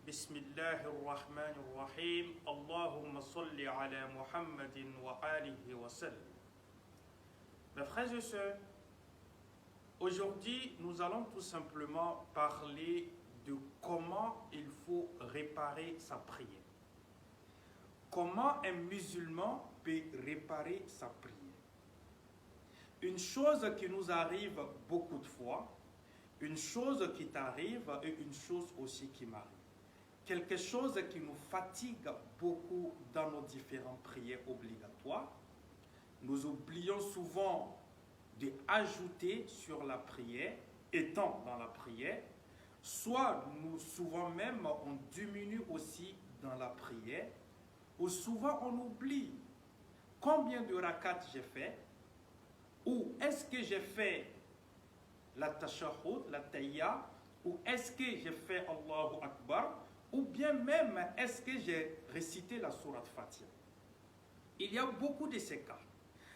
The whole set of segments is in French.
بسم الله الرحمن الرحيم اللهم صل على محمد وآله وسلم. Mes frères et sœurs, aujourd'hui nous allons tout simplement parler de comment il faut réparer sa prière. Comment un musulman peut réparer sa prière. Une chose qui nous arrive beaucoup de fois, une chose qui t'arrive et une chose aussi qui m'arrive. Quelque chose qui nous fatigue beaucoup dans nos différentes prières obligatoires. Nous oublions souvent d'ajouter sur la prière, étant dans la prière, soit nous souvent même on diminue aussi dans la prière, ou souvent on oublie combien de rakats j'ai fait, ou est-ce que j'ai fait la tashahhud, la tayya, ou est-ce que j'ai fait Allahu Akbar, ou bien même est-ce que j'ai récité la sourate Fatiha. Il y a beaucoup de ces cas.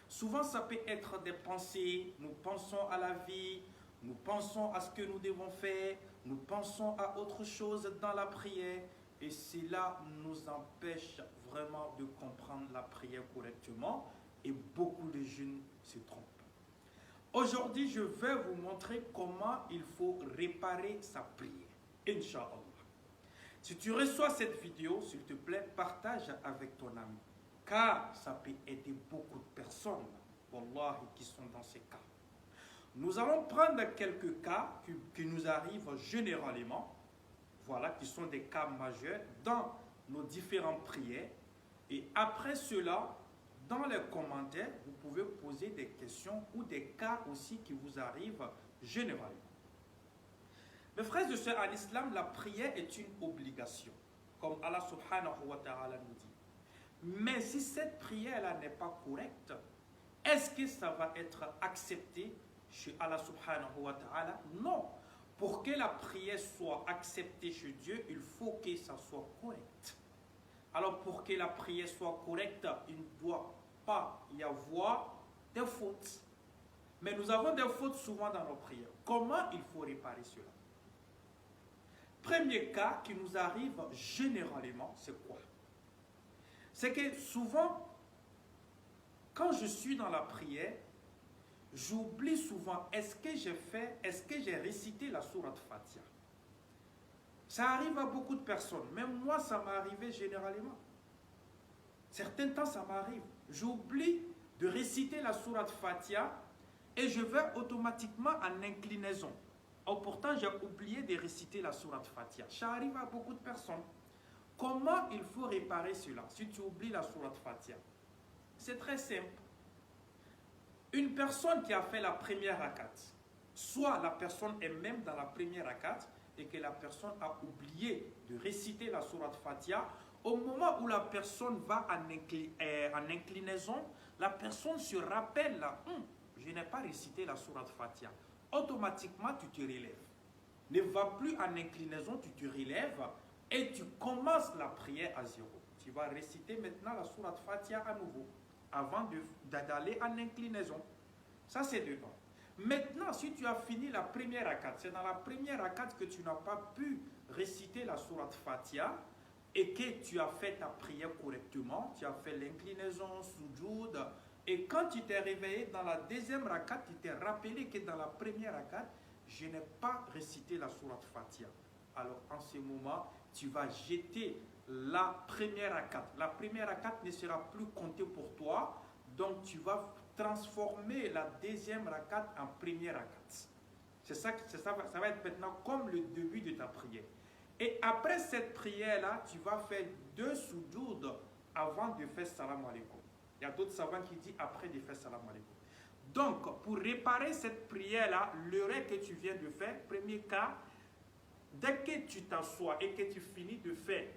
Souvent ça peut être des pensées, nous pensons à la vie, nous pensons à ce que nous devons faire, nous pensons à autre chose dans la prière, et cela nous empêche vraiment de comprendre la prière correctement, et beaucoup de jeunes se trompent. Aujourd'hui, je vais vous montrer comment il faut réparer sa prière. Inch'Allah. Si tu reçois cette vidéo, s'il te plaît, partage avec ton ami. Car ça peut aider beaucoup de personnes, wallahi, qui sont dans ces cas. Nous allons prendre quelques cas qui nous arrivent généralement, voilà, qui sont des cas majeurs dans nos différentes prières. Et après cela, dans les commentaires, vous pouvez poser des questions ou des cas aussi qui vous arrivent généralement. Mes frères et sœurs, à l'islam, la prière est une obligation, comme Allah subhanahu wa ta'ala nous dit. Mais si cette prière-là n'est pas correcte, est-ce que ça va être accepté chez Allah subhanahu wa ta'ala? Non. Pour que la prière soit acceptée chez Dieu, il faut que ça soit correct. Alors pour que la prière soit correcte, il ne doit pas y avoir des fautes. Mais nous avons des fautes souvent dans nos prières. Comment il faut réparer cela? Premier cas qui nous arrive généralement, c'est quoi? C'est que souvent, quand je suis dans la prière, j'oublie souvent, est-ce que j'ai récité la sourate Fatiha? Ça arrive à beaucoup de personnes. Même moi, ça m'est arrivé généralement. Certains temps, ça m'arrive. J'oublie de réciter la sourate Fatiha et je vais automatiquement en inclinaison. Or, pourtant, j'ai oublié de réciter la sourate Fatiha. Ça arrive à beaucoup de personnes. Comment il faut réparer cela si tu oublies la sourate Fatiha? C'est très simple. Une personne qui a fait la première rakat, soit la personne est même dans la première rakat et que la personne a oublié de réciter la sourate Fatiha, au moment où la personne va en inclinaison, la personne se rappelle là, je n'ai pas récité la sourate Fatiha. Automatiquement, tu te relèves. Ne va plus en inclinaison, tu te relèves et tu commences la prière à zéro. Tu vas réciter maintenant la sourate Fatiha à nouveau, avant d'aller en inclinaison. Ça, c'est dedans. Maintenant, si tu as fini la première rakat, c'est dans la première rakat que tu n'as pas pu réciter la sourate Fatiha et que tu as fait ta prière correctement, tu as fait l'inclinaison, sujoud, et quand tu t'es réveillé dans la deuxième rakat, tu t'es rappelé que dans la première rakat, je n'ai pas récité la sourate Fatiha. Alors, en ce moment, tu vas jeter la première rakat. La première rakat ne sera plus comptée pour toi, donc tu vas transformer la deuxième rakat en première rakat. Ça va être maintenant comme le début de ta prière. Et après cette prière-là, tu vas faire 2 sujoud avant de faire salam alaikum. Il y a d'autres savants qui disent après de faire salam alaikum. Donc, pour réparer cette prière-là, l'heure que tu viens de faire, premier cas, dès que tu t'assois et que tu finis de faire,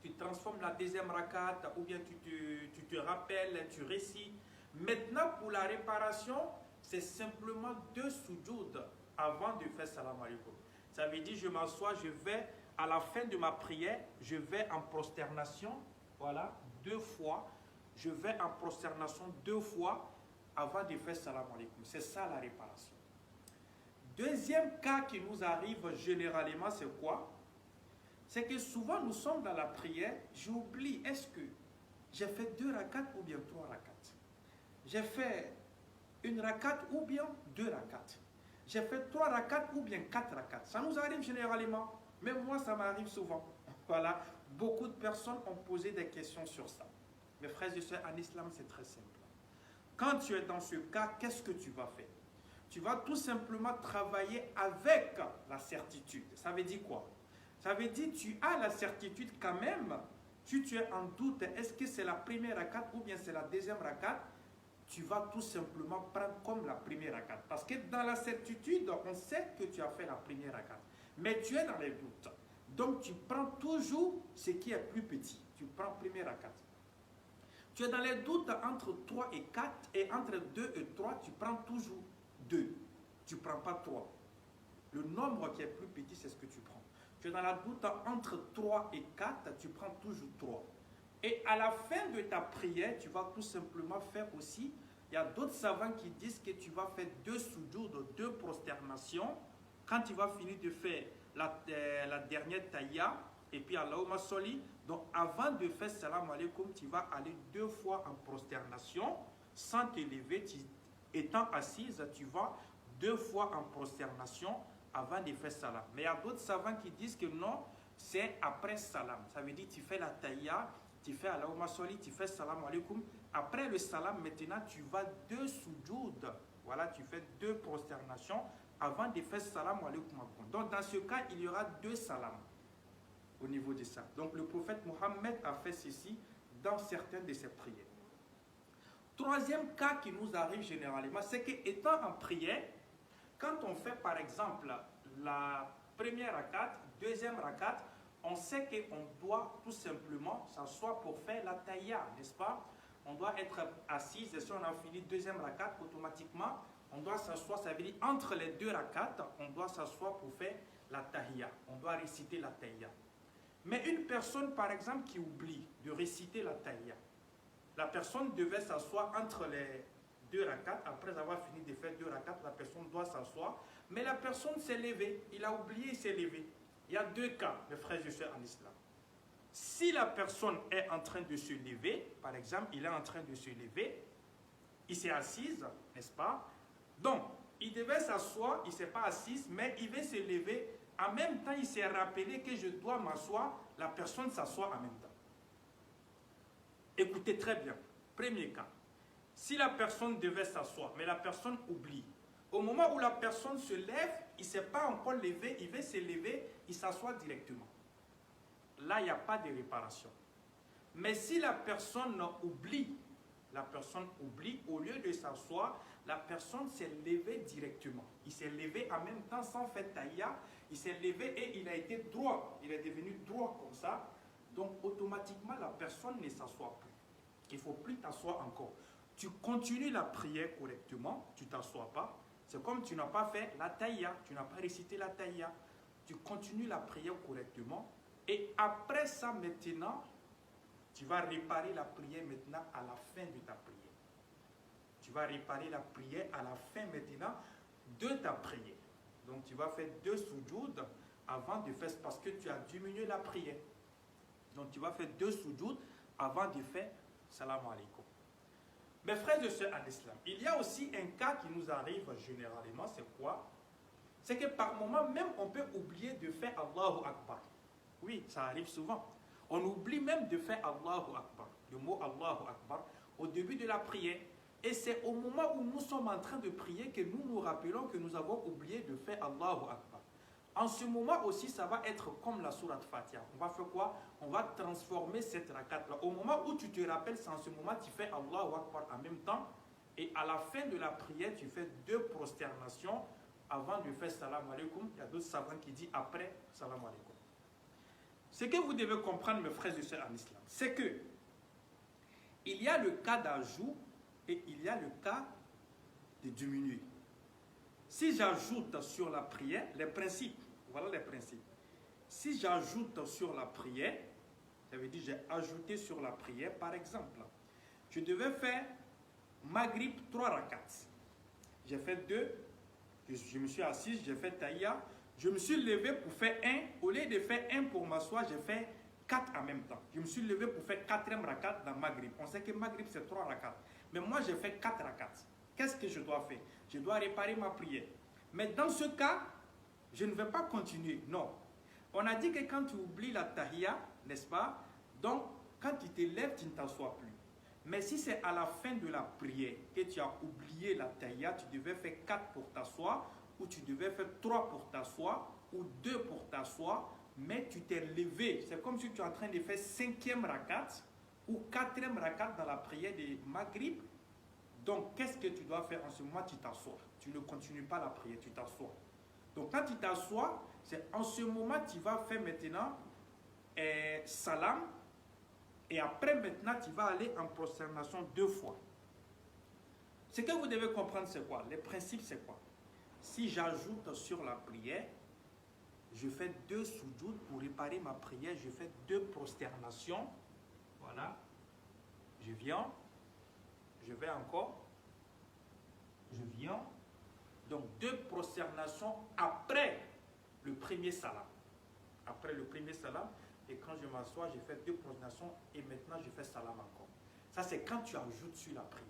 tu transformes la deuxième rakat ou bien tu te rappelles, tu récites. Maintenant, pour la réparation, c'est simplement 2 sujoud avant de faire salam alaikum. Ça veut dire, je m'assois, je vais, à la fin de ma prière, je vais en prosternation, voilà, 2 fois. Je vais en prosternation 2 fois avant de faire salam alaikum. C'est ça la réparation. Deuxième cas qui nous arrive généralement, c'est quoi? c'est que souvent nous sommes dans la prière, j'oublie, est-ce que j'ai fait 2 rakats ou bien 3 rakats? J'ai fait une rakat ou bien 2 rakats? J'ai fait 3 rakats ou bien 4 rakats? Ça nous arrive généralement. Même moi, ça m'arrive souvent. Voilà. Beaucoup de personnes ont posé des questions sur ça. Mes frères et sœurs, en islam, c'est très simple. Quand tu es dans ce cas, qu'est-ce que tu vas faire? Tu vas tout simplement travailler avec la certitude. Ça veut dire quoi? Ça veut dire que tu as la certitude quand même. Si tu es en doute, est-ce que c'est la première rakat ou bien c'est la deuxième rakat? Tu vas tout simplement prendre comme la première rakat. Parce que dans la certitude, on sait que tu as fait la première rakat. Mais tu es dans les doutes. Donc tu prends toujours ce qui est plus petit. Tu prends première rakat. Tu es dans les doutes entre 3 et 4 et entre 2 et 3, tu prends toujours 2. Tu ne prends pas 3. Le nombre qui est plus petit, c'est ce que tu prends. Tu es dans la doute entre 3 et 4, tu prends toujours 3. Et à la fin de ta prière, tu vas tout simplement faire aussi, il y a d'autres savants qui disent que tu vas faire 2 sujoud, 2 prosternations. Quand tu vas finir de faire la dernière taïya, et puis Allahumma soli, donc avant de faire salam alaikum, tu vas aller 2 fois en prosternation, sans te lever, étant assise, tu vas 2 fois en prosternation avant de faire salam. Mais il y a d'autres savants qui disent que non, c'est après salam. Ça veut dire que tu fais la taïya, tu fais Allahumma soli, tu fais salam alaikum. Après le salam, maintenant, tu vas 2 sujoud. Voilà, tu fais 2 prosternations avant de faire salam alaikum. Donc, dans ce cas, il y aura 2 salams au niveau de ça. Donc, le prophète Mohammed a fait ceci dans certaines de ses prières. Troisième cas qui nous arrive généralement, c'est qu'étant en prière, quand on fait par exemple la première rakat, deuxième rakat, on sait qu'on doit tout simplement s'asseoir pour faire la taïya, n'est-ce pas? On doit être assis et si on a fini deuxième rakat, automatiquement, on doit s'asseoir, ça veut dire entre les 2 rakats, on doit s'asseoir pour faire la tahiya. On doit réciter la tahiya. Mais une personne, par exemple, qui oublie de réciter la tahiya, la personne devait s'asseoir entre les 2 rakats. Après avoir fini de faire 2 rakats, la personne doit s'asseoir. Mais la personne s'est levée. Il a oublié, il s'est levé. Il y a 2 cas, mes frères et sœurs en islam. Si la personne est en train de se lever, par exemple, il est en train de se lever, il s'est assis, n'est-ce pas? Donc, il devait s'asseoir, il ne s'est pas assis, mais il veut se lever. En même temps, il s'est rappelé que je dois m'asseoir, la personne s'assoit en même temps. Écoutez très bien. Premier cas. Si la personne devait s'asseoir, mais la personne oublie, au moment où la personne se lève, il ne s'est pas encore levé, il veut se lever, il s'assoit directement. Là, il n'y a pas de réparation. Mais si la personne oublie, au lieu de s'asseoir, la personne s'est levée directement. Il s'est levé en même temps sans faire taïya, il s'est levé et il a été droit. Il est devenu droit comme ça. Donc, automatiquement, la personne ne s'assoit plus. Il ne faut plus t'asseoir encore. Tu continues la prière correctement, tu ne t'assois pas. C'est comme tu n'as pas fait la taïya, tu n'as pas récité la taïya. Tu continues la prière correctement. Et après ça, maintenant, tu vas réparer la prière maintenant à la fin de ta prière. Tu vas réparer la prière à la fin maintenant de ta prière. Donc, tu vas faire 2 sujoud avant de faire, parce que tu as diminué la prière. Donc, tu vas faire 2 sujoud avant de faire salam alaikum. Mes frères et sœurs en islam, il y a aussi un cas qui nous arrive généralement, c'est quoi? C'est que par moment, même on peut oublier de faire Allahu Akbar. Oui, ça arrive souvent. On oublie même de faire Allahu Akbar, le mot Allahu Akbar, au début de la prière. Et c'est au moment où nous sommes en train de prier que nous nous rappelons que nous avons oublié de faire Allahu Akbar. En ce moment aussi, ça va être comme la sourate Fatiha. On va faire quoi? On va transformer cette rakat-là. Au moment où tu te rappelles, c'est en ce moment que tu fais Allahu Akbar en même temps. Et à la fin de la prière, tu fais 2 prosternations avant de faire salam alaikum. Il y a d'autres savants qui disent après salam alaikum. Ce que vous devez comprendre, mes frères et sœurs en islam, c'est que il y a le cas d'ajout et il y a le cas de diminuer. Si j'ajoute sur la prière, les principes, voilà les principes. Si j'ajoute sur la prière, ça veut dire j'ai ajouté sur la prière, par exemple, je devais faire Maghrib 3 rakats. J'ai fait 2, je me suis assis, j'ai fait taïya, Je me suis levé pour faire un. Au lieu de faire un pour m'asseoir, j'ai fait 4 en même temps. Je me suis levé pour faire 4e rakat dans Maghrib. On sait que Maghrib, c'est 3 rakats. Mais moi, j'ai fait 4 rakats. Qu'est-ce que je dois faire? Je dois réparer ma prière. Mais dans ce cas, je ne vais pas continuer. Non. On a dit que quand tu oublies la tahiyya, n'est-ce pas? Donc, quand tu te lèves, tu ne t'assois plus. Mais si c'est à la fin de la prière que tu as oublié la tahiyya, tu devais faire 4 pour t'asseoir, ou tu devais faire 3 pour t'asseoir, ou 2 pour t'asseoir, mais tu t'es levé. C'est comme si tu es en train de faire 5e rakat ou 4e rakat dans la prière de Maghrib. Donc, qu'est-ce que tu dois faire en ce moment? Tu t'assois. Tu ne continues pas la prière, tu t'assois. Donc, quand tu t'assois, c'est en ce moment tu vas faire maintenant salam. Et après, maintenant, tu vas aller en prosternation 2 fois. Ce que vous devez comprendre, c'est quoi? Le principe, c'est quoi? Si j'ajoute sur la prière, je fais 2 soujoud pour réparer ma prière, je fais 2 prosternations. Voilà. Je viens. Je vais encore. Je viens. Donc 2 prosternations après le premier salam. Après le premier salam. Et quand je m'assois, je fais 2 prosternations et maintenant je fais salam encore. Ça, c'est quand tu ajoutes sur la prière.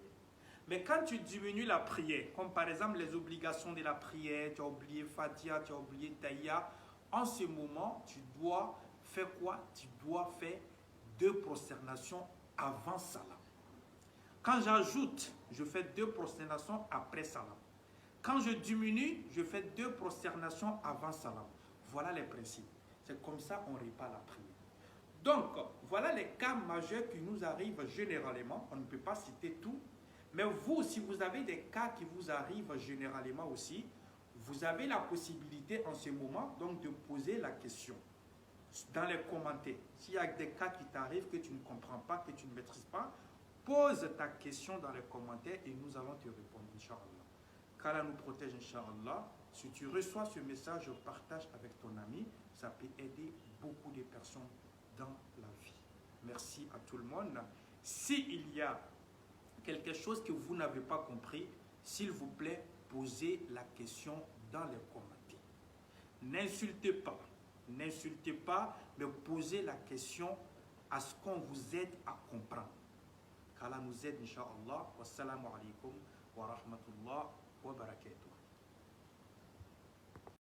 Mais quand tu diminues la prière, comme par exemple les obligations de la prière, tu as oublié Fatiha, tu as oublié Tahiyya, en ce moment, tu dois faire quoi? Tu dois faire 2 prosternations avant salam. Quand j'ajoute, je fais 2 prosternations après salam. Quand je diminue, je fais 2 prosternations avant salam. Voilà les principes. C'est comme ça qu'on répare la prière. Donc, voilà les cas majeurs qui nous arrivent généralement. On ne peut pas citer tout. Mais vous, si vous avez des cas qui vous arrivent généralement aussi, vous avez la possibilité en ce moment donc de poser la question dans les commentaires. S'il y a des cas qui t'arrivent que tu ne comprends pas, que tu ne maîtrises pas, pose ta question dans les commentaires et nous allons te répondre, Inch'Allah. Qu'Allah nous protège, Inch'Allah. Si tu reçois ce message, partage avec ton ami. Ça peut aider beaucoup de personnes dans la vie. Merci à tout le monde. S'il y a quelque chose que vous n'avez pas compris, s'il vous plaît, posez la question dans les commentaires. N'insultez pas, mais posez la question à ce qu'on vous aide à comprendre. Qu'Allah nous aide, Inch'Allah. Wassalamu alaikum wa rahmatullah wa barakatuh.